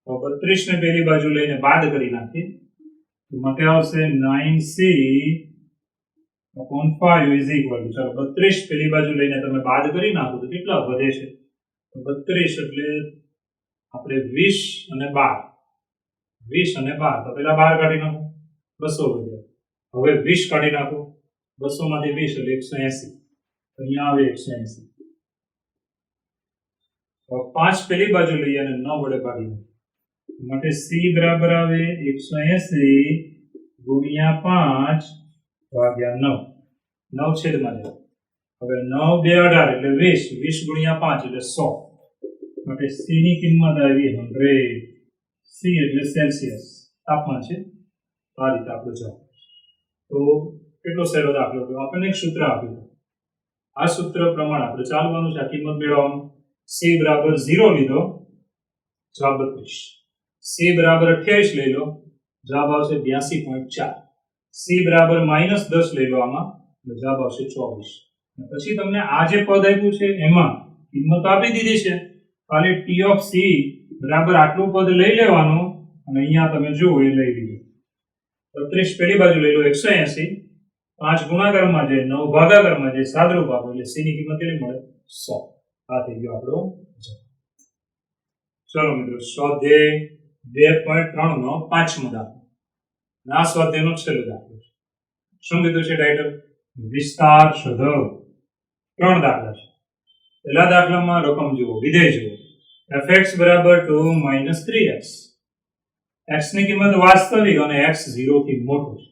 Speaker 1: તો 32 ને પેલી બાજુ લઈને બાદ કરી નાખીએ તો માટે આવશે 9C upon 5 is equal to ચાલો 32 પેલી બાજુ લઈને તમે બાદ કરી નાખો તો કેટલા વધે છે તો 32 એટલે આપણે 20 અને 12 20 અને 12 તો પેલા 12 કાઢી નાખો 200 વધ્યા. હવે 20 કાઢી નાખો 200 માંથી 20 એટલે 180 તો અહીંયા આવે 180. તો 5 પેલી બાજુ લઈએ અને 9 વડે ભાગી નાખો માટે C બરાબર આવે 180 ગુણ્યા 5 ભાગ્યા 9 9 છેદમાં જાય. હવે 9 2 18 એટલે 20 20 ગુણ્યા 5 એટલે 100 માટે C ની કિંમત આવી 100. C એટલે સેલ્સિયસ તાપમાન છે. આ રીતે આપણો જવાબ. તો કેટલો સહેલો દાખલો હતો આપણને એક સૂત્ર આપ્યું આ સૂત્ર પ્રમાણે આપણે ચાલવાનું છે આ કિંમત મેળવવાનું. C બરાબર 0 લીધો જવાબ 32. C બરાબર 28 લઈ લો જવાબ આવશે 82.4. C બરાબર -10 લઈ લો આમાં એટલે જવાબ આવશે 24. પછી તમને આ જે પદ આપ્યું છે એમાં કિંમત આપી દીધી છે ખાલી T of C બરાબર આટલું પદ લઈ લેવાનું અને અહીંયા તમે જુઓ એ લઈ લીધું. 32 પેલી બાજુ લઈ લો 180 5 ગુણાકારમાં જાય 9 ભાગાકારમાં જાય સાદરૂપ આપો એટલે C ની કિંમત કેટલી મળે 100. આ થઈ ગયો આપણો જવાબ. ચલો મિત્રો સ્વાધ્યાય 2.3 નો પાંચમો દાખલો. આ સ્વાધ્યાયનો છેલ્લો દાખલો છે. શું કીધું છે ટાઇટલ વિસ્તાર શોધો. 3 દાખલા છે. પહેલા દાખલામાં રકમ જુઓ વિધેય જુઓ fx બરાબર 2 - 3x. x ની કિંમત વાસ્તવિક અને x 0 થી મોટો છે.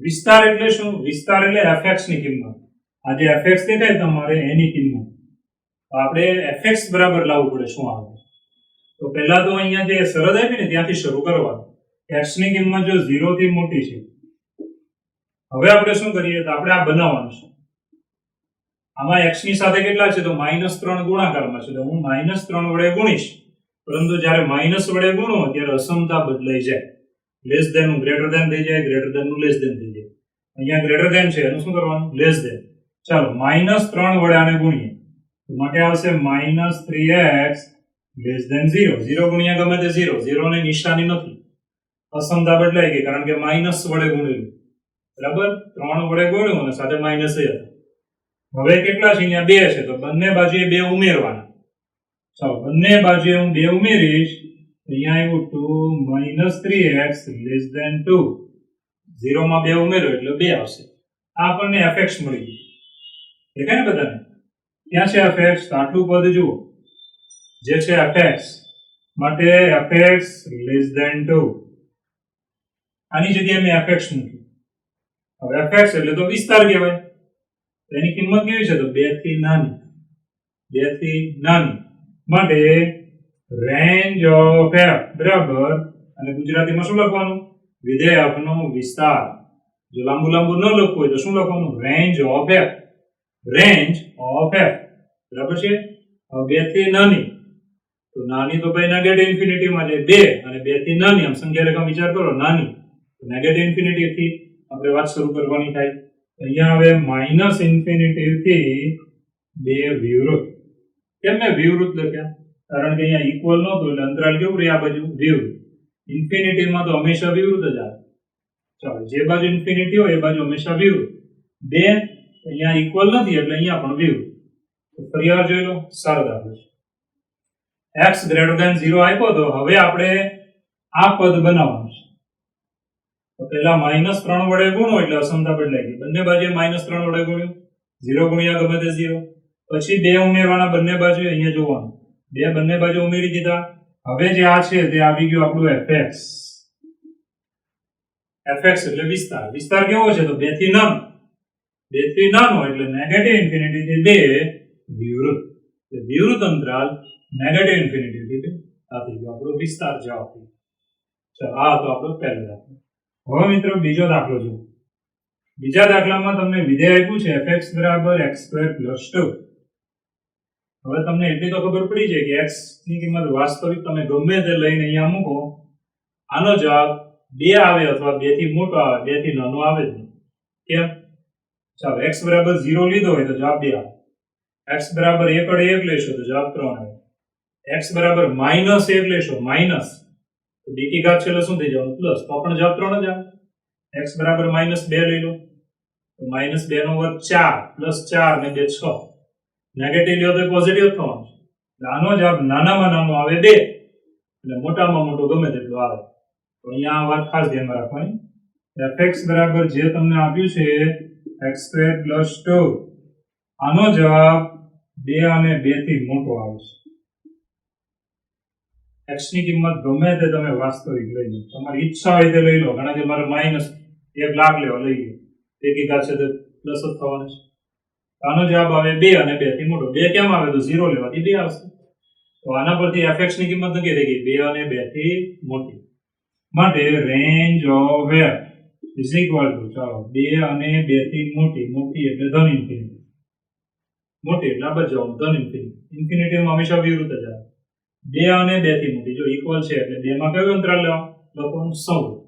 Speaker 1: વિસ્તાર એટલે શું વિસ્તાર એટલે fx ની કિંમત. આ જે fx દેખાય તમારે એની કિંમત તો આપણે fx બરાબર લાવવું પડે શું આવે તો પહેલા તો અહીંયા જે શરત આપી ને ત્યાંથી શરૂ કરવાનું x ની કિંમત જો 0 થી મોટી છે, હવે આપણે શું કરીએ તો આપણે આ બનાવવાનું છે. આમાં x ની સાથે કેટલા છે તો -3 ગુણાકારમાં છે, તો હું -3 વડે ગુણીશ, પરંતુ જ્યારે માઈનસ વડે ગુણો ત્યારે અસમતા બદલાઈ જાય. લેસ ધેન નું ગ્રેટર ધેન થઈ જાય, ગ્રેટર ધેન નું લેસ ધેન થઈ જાય. અહીંયા ગ્રેટર ધેન છે એનું શું કરવાનું, લેસ ધેન. ચાલો -3 વડે આને ગુણીએ તો માટે આવશે -3x લેસ ધેન 0. 0 ગુણ્યા ગમે તે 0, 0 ની નિશાની નથી, અસમતા બદલાઈ ગઈ કારણ કે માઈનસ વડે ગુણેલું. બરાબર, 3 વડે ગુણ્યું અને સાથે માઈનસ એ હતા. હવે કેટલા છે, અહીંયા 2 છે, તો બંને બાજુએ 2 ઉમેરવાના. ચાલો બંને બાજુએ હું 2 ઉમેરીશ, અહીંયા આવ્યું 3x લેસ ધેન 2. 0 માં 2 ઉમેર્યો એટલે 2 આવશે. આ આપણને fx મળી ગયું. દેખાય ને બધાને? ક્યાં છે fx? તો આટલું પદ જુઓ, જે છે fx, માટે fx લેસ ધેન 2. આની જગ્યાએ મેં fx મૂક્યું. હવે fx એટલે તો વિસ્તાર કહેવાય. એની કિંમત કેવી છે તો 2 થી નાની, 2 થી નાની. માટે રેન્જ ઓફ f બરાબર, અને ગુજરાતીમાં શું લખવાનું, વિધેય f નો વિસ્તાર. જો લાંબુ લાંબુ ન લખવું હોય તો શું લખવાનું, range of f. Range of f બરાબર છે. હવે 2 થી નાની, તો નાની તો ભાઈ નેગેટિવ ઇન્ફિનિટી માં જાય 2, અને 2 થી નાની આમ સંખ્યા રેખા વિચાર કરો, નાની તો નેગેટિવ ઇન્ફિનિટી થી આપણે વાત શરૂ કરવાની થાય. અહીંયા હવે માઈનસ ઇન્ફિનિટી થી 2 વિવૃત. કેમ મેં વિવૃત લખ્યા? કારણ કે અહીંયા ઇક્વલ નહોતું એટલે અંતરાલ કેવું રહે, આ બાજુ વિવૃત. ઇન્ફિનિટીમાં તો હંમેશા વિવૃત જ આવે. ચાલો, જે બાજુ ઇન્ફિનિટી હોય એ બાજુ હંમેશા વિવૃત. 2 અહીંયા ઇક્વલ નથી એટલે અહીંયા પણ વિવૃત. તો ફરી વાર જોઈ લો, સારો દાખલો છે. x ગ્રેટર ધેન 0 આપ્યો તો હવે આપણે આ પદ બનાવવાનું છે. તો પહેલા -3 વડે ગુણો એટલે અસમતા બદલાઈ ગઈ. બંને બાજુએ -3 વડે ગુણ્યું, 0 ગુણ્યા ગમે તે 0. પછી 2 ઉમેરવાના બંને બાજુ, અહીંયા જોવાનું 2 બંને બાજુ ઉમેરી દીધા. હવે જે આ છે તે આવી ગયું આપણું fx. fx એટલે વિસ્તાર. વિસ્તાર કેવો છે તો 2 થી નાનો, 2 થી નાનો એટલે નેગેટિવ ઇન્ફિનિટી થી 2 વિવૃત. એટલે વિવૃત અંતરાલ નેગેટિવ ઇન્ફિનિટી થી 2 આ થઈ ગયો આપણો વિસ્તાર જવાબ. ચાલો, આ તો આપણો પહેલો દાખલો. હવે મિત્રો બીજો દાખલો જુઓ. બીજા દાખલામાં તમને વિધેય આપ્યું છે fx બરાબર x² + 2. હવે તમને એટલી તો ખબર પડી છે કે x ની કિંમત વાસ્તવિક તમે ગમે તે લઈને અહીંયા મૂકો, આનો જવાબ 2 આવે અથવા 2 થી મોટો આવે, 2 થી નાનો આવે જ નહીં. કેમ? ચાલો, x બરાબર 0 લીધો હોય તો જવાબ 2 આવે. x બરાબર 1 વડે 1 લેશો તો જવાબ 3 આવે. x બરાબર -1 લેશો, માઈનસ, તો b કી ઘાત છેલ્લે શું થઈ જવાનું, પ્લસ, તો પણ જવાબ 3 જ આવે. x બરાબર -2 લઈ લો તો -2 નો વર્ગ 4 + 4 ને 2 6. નેગેટિવ લ્યો તો પોઝિટિવ થવાનું. આનો જવાબ નાનામાં નાનો આવે 2 અને મોટામાં મોટો ગમે તેટલો આવે. તો અહીંયા આ વાત ખાસ ધ્યાનમાં રાખવાની. fx બરાબર જે તમને આપ્યું છે x² + 2, આનો જવાબ 2 અને 2 થી મોટો આવે છે. x ની કિંમત ગમે તે તમે વાસ્તવિક લઈ લો, તમારી ઈચ્છા હોય તે લઈ લો. ઘણા કે મારે -1 લાખ લેવા લઈ લો, એકી ઘાત છે તો પ્લસ જ થવાનું છે. આનો જવાબ આવે 2 અને 2 થી મોટો. 2 કેમ આવે તો 0 લેવાથી 2 આવશે. તો આના પરથી fx ની કિંમત નક્કી થઈ ગઈ, 2 અને 2 થી મોટી. માટે range of f is equal to, ચાલો, 2 અને 2 થી મોટી. મોટી એટલે ધન ઇન્ફિનિટી, મોટી એટલે આ બાજુ ધન ઇન્ફિનિટી. ઇન્ફિનિટીમાં હંમેશા વિરુદ્ધ જ આવે. 2 અને 2 થી મોટી. જો ઇક્વલ છે એટલે 2 માં કયું અંતરાલ લેવાનું, લખવાનું સંવૃત.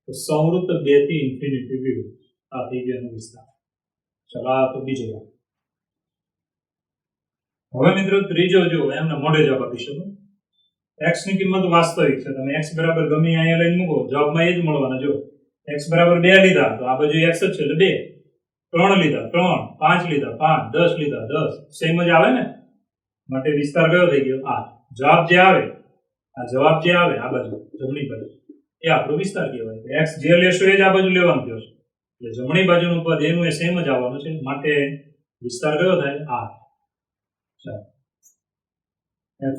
Speaker 1: તો સંવૃત 2 થી ઇન્ફિનિટી વિરુદ્ધ. આ થઈ ગયો એનો વિસ્તાર. ચાલો, આ તો બીજો દાખલો. હવે મિત્રો ત્રીજો જો એમને મોઢે જવાબ આપી શકો. x ની કિંમત વાસ્તવિક છે, તમે x બરાબર ગમે અહીંયા લઈને મૂકો, જવાબમાં એ જ મળવાના. જો x બરાબર 2 લીધા તો આ બાજુ x જ છે એટલે 2. 3 લીધા 3, 5 લીધા 5, 10 લીધા 10, સેમ જ આવે ને. માટે વિસ્તાર કયો થઈ ગયો, આ જવાબ જે આવે, આ જવાબ જે આવે આ બાજુ જમણી બાજુ એ આપણો વિસ્તાર કહેવાય. x જે લેશો એ જ આ બાજુ લેવાનું થશે, એટલે જમણી બાજુનું પદ એનું એ સેમ જ આવવાનું છે. માટે વિસ્તાર કયો થાય, આ. ચાલો,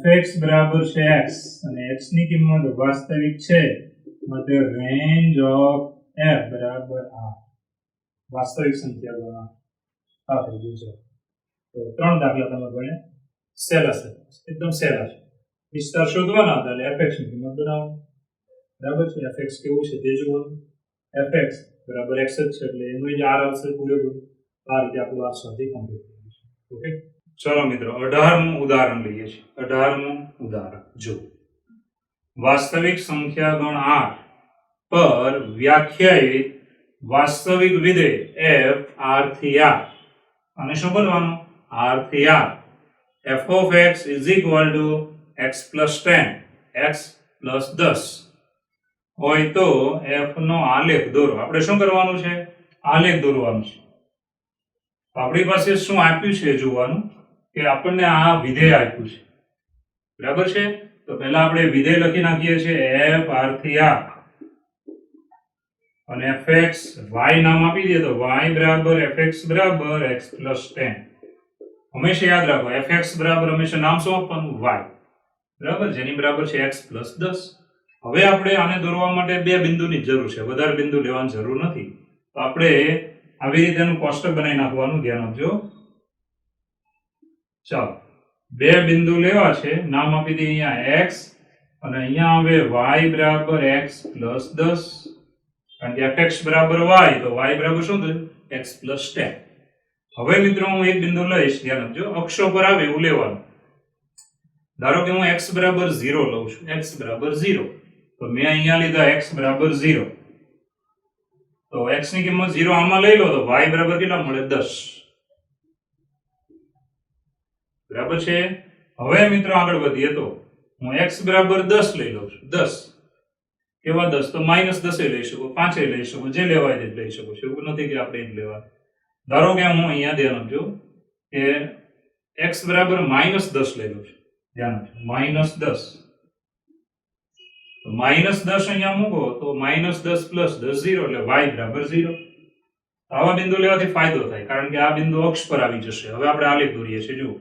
Speaker 1: fx બરાબર છે x અને x ની કિંમત વાસ્તવિક છે, માટે રેન્જ ઓફ f બરાબર આ વાસ્તવિક સંખ્યા આ થઈ ગયું છે. તો 3 દાખલા તમે ભણ્યા, સહેલા છે, એકદમ સહેલા છે. વિસ્તાર શોધવાના હતા એટલે fx ની કિંમત બનાવો. બરાબર છે fx કેવું છે તે જોવાનું fx બરાબર x જ છે એટલે એનું જ r આવશે પૂરેપૂરું આ રીતે આપણું આ સ્વાધ્યાય કમ્પ્લીટ થઈ જશે ઓકે ચલો મિત્રો 18મું ઉદાહરણ લઈએ છીએ 18મું ઉદાહરણ જો વાસ્તવિક સંખ્યા ગણ r પર વ્યાખ્યાયિત વાસ્તવિક વિધેય f r થી r અને શું બોલવાનું r થી r f of x is equal to x plus 10 x plus 10 હોય તો f નો આલેખ દોરો આપણે શું કરવાનું છે આલેખ દોરવાનું છે આપણી પાસે શું આપ્યું છે જોવાનું કે આપણને આ વિધેય આપ્યું છે બરાબર છે તો પહેલા આપણે વિધેય લખી નાખીએ છીએ f r થી r અને fx y નામ આપી દઈએ તો y બરાબર fx બરાબર x plus 10 હંમેશા યાદ રાખો fx બરાબર હંમેશા નામ શું આપવાનું y બરાબર જેની બરાબર છે x plus 10 હવે આપણે આને દોરવા માટે બે બિંદુની જરૂર છે વધારે બિંદુ લેવાની જરૂર નથી તો આપણે આવી રીતે એનું કોષ્ટક બનાવી નાખવાનું ધ્યાન આપજો ચાલો બે બિંદુ લેવા છે નામ આપી દઈએ અહીંયા x અને અહીંયા આવે y બરાબર x plus 10 કારણ કે fx બરાબર y તો y બરાબર શું થયું x plus 10 હવે મિત્રો હું એક બિંદુ લઈશ ધ્યાન આપજો અક્ષો પર આવે એવું લેવાનું ધારો કે હું x બરાબર 0 લઉં છું x બરાબર 0 તો મેં અહીંયા લીધા x બરાબર 0 તો x ની કિંમત 0 આમાં લઈ લો તો y બરાબર કેટલા મળે 10 બરાબર છે હવે મિત્રો આગળ વધીએ તો હું x બરાબર 10 લઈ લઉં છું 10 કેવા 10 તો -10 લઈ શકો 5 લઈ શકો જે લેવાય તે લઈ શકો છો એવું નથી કે આપણે એ જ લેવા ધારો કે હું અહીંયા ધ્યાન આપજો કે x બરાબર -10 લઈ લઉં છું ધ્યાન આપજો -10 તો -10 અહીંયા મૂકો તો -10 plus 10 0 એટલે y બરાબર 0 આવા બિંદુ લેવાથી ફાયદો થાય કારણ કે આ બિંદુ અક્ષ પર આવી જશે હવે આપણે આલેખ દોરીએ છીએ જો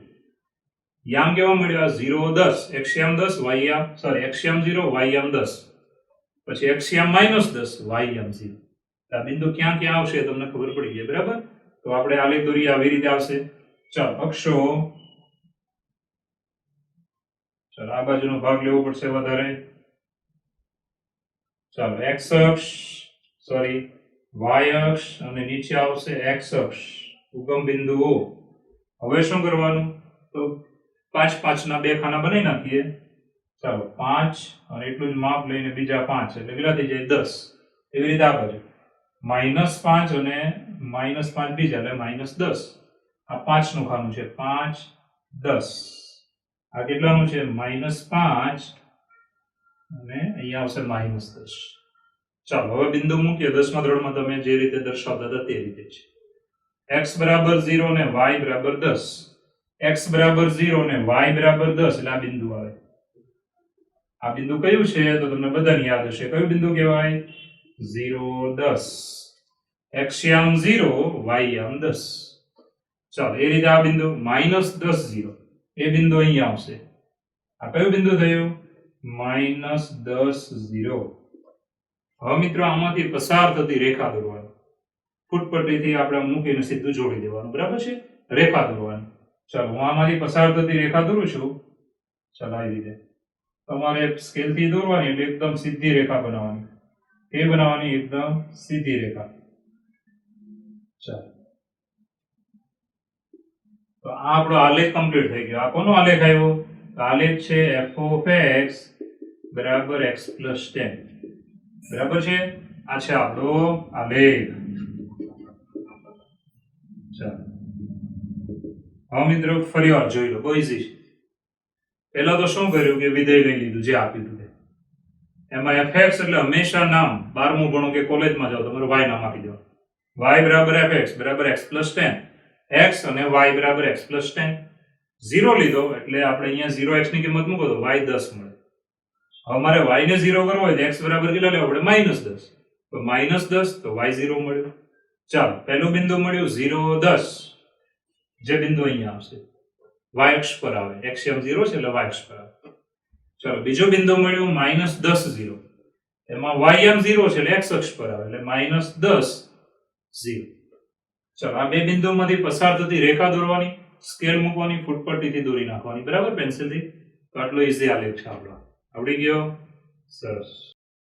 Speaker 1: યામ કેવા મળ્યો 0 10 એક્સિયમ 10 yમ સોરી એક્સિયમ 0 ym 10 પછી એક્સિયમ -10 ym 0 આ બિંદુ ક્યાં ક્યાં આવશે તમને ખબર પડી જાય બરાબર તો આપણે આલેખ દોરીએ આવી રીતે આવશે ચાલો અક્ષો ચાલો આ બાજુનો ભાગ લેવો પડશે વધારે ચાલો x અક્ષ સોરી y અક્ષ અને નીચે આવશે x અક્ષ ઉગમ બિંદુઓ હવે શું કરવાનું તો 5 5 ના બે ખાના બનાવી નાખીએ ચાલો 5 અને એટલું જ માપ લઈને બીજા 5 એટલે કેટલા થઈ જાય 10 એવી રીતે આ બાજુ -5 અને -5 બીજા એટલે -10 આ 5 નું ખાનું છે 5 10 આ કેટલાનું છે -5 અને અહીંયા આવશે -10 ચાલો હવે બિંદુ મૂકીએ 10મા ધોરણમાં તમે જે રીતે દર્શાવતા હતા તે રીતે છે x બરાબર 0 ને y બરાબર 10 x બરાબર 0 ને y બરાબર 10 એટલે આ બિંદુ આવે આ બિંદુ કયું છે તો તમને બધાને યાદ હશે કયું બિંદુ કહેવાય 0 10 એક્સિયમ 0 ym 10 ચાલો એ રીતે આ બિંદુ -10 0 એ બિંદુ અહીંયા આવશે આ કયું બિંદુ થયું -10 0 હવે મિત્રો આમાંથી પસાર થતી રેખા દોરવાની ફૂટપટ્ટીથી આપણે મૂકીને સીધું જોડી દેવાનું બરાબર છે રેખા દોરવાની ચાલો હું આમાંથી પસાર થતી રેખા દોરું છું ચાલો આવી રીતે તમારે સ્કેલથી દોરવાની એટલે એકદમ સીધી રેખા બનાવવાની એ બનાવવાની એકદમ સીધી રેખા ચાલો તો આ આપણો આલેખ કમ્પ્લીટ થઈ ગયો આ કોનો આલેખ આવ્યો આલેખ છે f of x બરાબર x plus 10 બરાબર છે આ છે આપણો આલેખ ચાલો હવે મિત્રો ફરીવાર જોઈ લો બહુ ઈઝી છે પહેલા તો શું કર્યું કે વિધેય લઈ લીધું જે આપ્યું હતું એમાં fx એટલે હંમેશા નામ 12મું ભણો કે કોલેજમાં જાઓ તમારું y નામ આપી દો y બરાબર fx બરાબર x plus 10 x અને y બરાબર x plus 10 0 લીધો એટલે આપણે અહીંયા 0x ની કિંમત મૂકો તો y 10 મળે હવે મારે y ને 0 કરવો હોય તો x બરાબર કેટલા લેવો પડે -10 તો -10 તો y 0 મળ્યો ચાલો પહેલું બિંદુ મળ્યું 0 10 જે બિંદુ અહીંયા આવશે y અક્ષ પર આવે એક્સિયમ 0 છે એટલે y અક્ષ પર આવે ચાલો બીજું બિંદુ મળ્યું -10 0 એમાં ym 0 છે એટલે x અક્ષ પર આવે એટલે -10 0 ચાલો આ બે બિંદુઓમાંથી પસાર થતી રેખા દોરવાની સ્કેલ મૂકવાની ફૂટપટ્ટીથી દોરી નાખવાની બરાબર પેન્સિલથી તો આટલો ઈઝી આલેખ છે આપણો આવડી ગયો સરસ